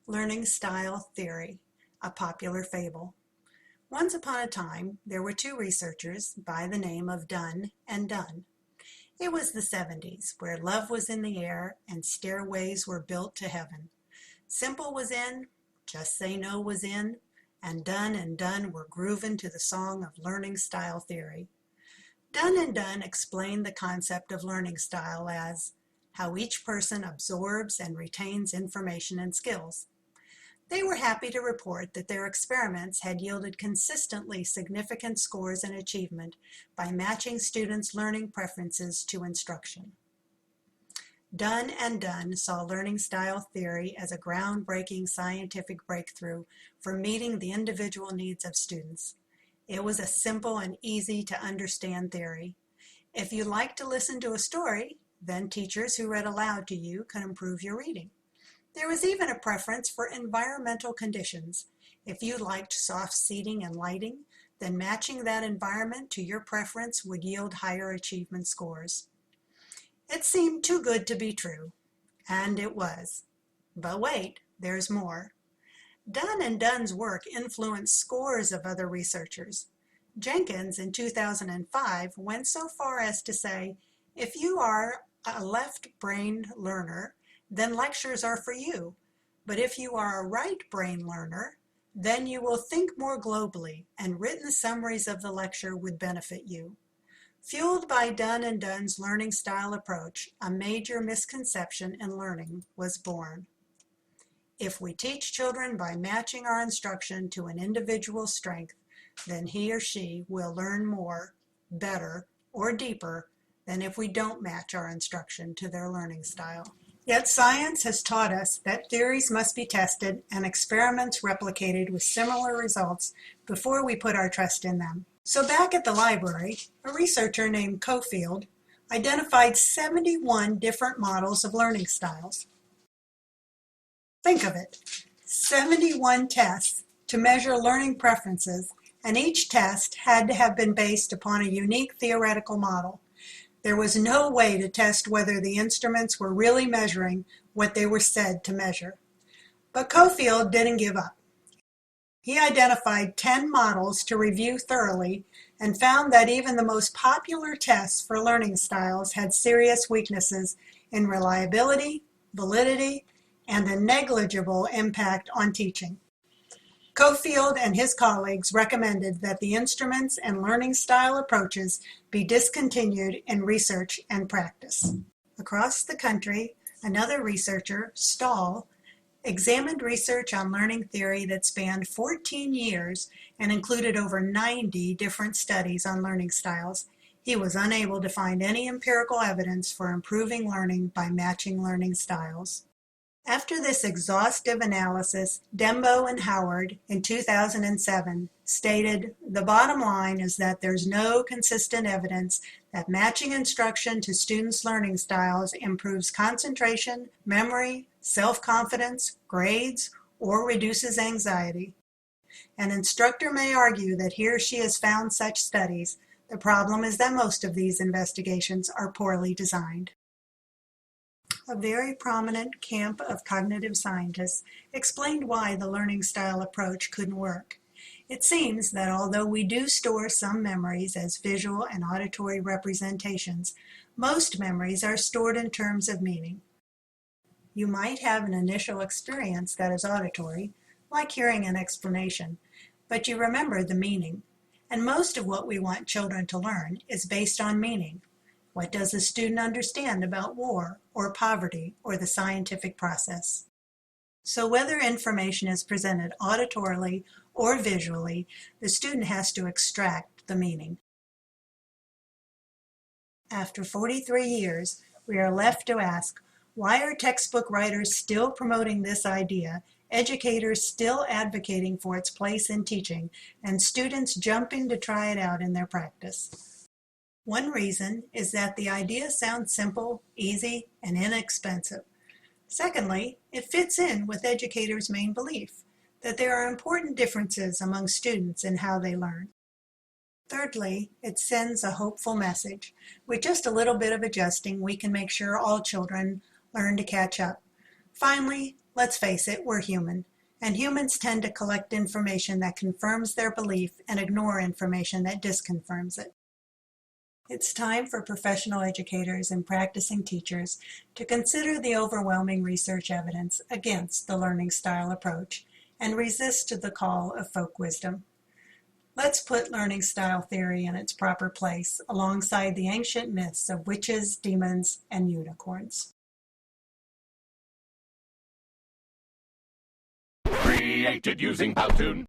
Learning style theory, a popular fable. Once upon a time, there were two researchers by the name of Dunn and Dunn. It was the 70s, where love was in the air and stairways were built to heaven. Simple was in, Just Say No was in, and Dunn were grooving to the song of learning style theory. Dunn and Dunn explained the concept of learning style as how each person absorbs and retains information and skills. They were happy to report that their experiments had yielded consistently significant scores in achievement by matching students' learning preferences to instruction. Dunn and Dunn saw learning style theory as a groundbreaking scientific breakthrough for meeting the individual needs of students. It was a simple and easy to understand theory. If you like to listen to a story, then teachers who read aloud to you can improve your reading. There was even a preference for environmental conditions. If you liked soft seating and lighting, then matching that environment to your preference would yield higher achievement scores. It seemed too good to be true, and it was. But wait, there's more. Dunn and Dunn's work influenced scores of other researchers. Jenkins in 2005 went so far as to say, if you are a left-brained learner, then lectures are for you. But if you are a right-brain learner, then you will think more globally, and written summaries of the lecture would benefit you. Fueled by Dunn and Dunn's learning style approach, a major misconception in learning was born. If we teach children by matching our instruction to an individual's strength, then he or she will learn more, better, or deeper than if we don't match our instruction to their learning style. Yet science has taught us that theories must be tested and experiments replicated with similar results before we put our trust in them. So back at the library, a researcher named Cofield identified 71 different models of learning styles. Think of it, 71 tests to measure learning preferences, and each test had to have been based upon a unique theoretical model. There was no way to test whether the instruments were really measuring what they were said to measure. But Cofield didn't give up. He identified 10 models to review thoroughly and found that even the most popular tests for learning styles had serious weaknesses in reliability, validity, and a negligible impact on teaching. Cofield and his colleagues recommended that the instruments and learning style approaches be discontinued in research and practice. Across the country, another researcher, Stahl, examined research on learning theory that spanned 14 years and included over 90 different studies on learning styles. He was unable to find any empirical evidence for improving learning by matching learning styles. After this exhaustive analysis, Dembo and Howard in 2007 stated, the bottom line is that there's no consistent evidence that matching instruction to students' learning styles improves concentration, memory, self-confidence, grades, or reduces anxiety. An instructor may argue that he or she has found such studies. The problem is that most of these investigations are poorly designed. A very prominent camp of cognitive scientists explained why the learning style approach couldn't work. It seems that although we do store some memories as visual and auditory representations, most memories are stored in terms of meaning. You might have an initial experience that is auditory, like hearing an explanation, but you remember the meaning. And most of what we want children to learn is based on meaning. What does the student understand about war or poverty or the scientific process? So whether information is presented auditorily or visually, the student has to extract the meaning. After 43 years, we are left to ask, why are textbook writers still promoting this idea, educators still advocating for its place in teaching, and students jumping to try it out in their practice? One reason is that the idea sounds simple, easy, and inexpensive. Secondly, it fits in with educators' main belief, that there are important differences among students in how they learn. Thirdly, it sends a hopeful message. With just a little bit of adjusting, we can make sure all children learn to catch up. Finally, Let's face it, we're human, and humans tend to collect information that confirms their belief and ignore information that disconfirms it. It's time for professional educators and practicing teachers to consider the overwhelming research evidence against the learning style approach and resist the call of folk wisdom. Let's put learning style theory in its proper place alongside the ancient myths of witches, demons, and unicorns. Created using Powtoon.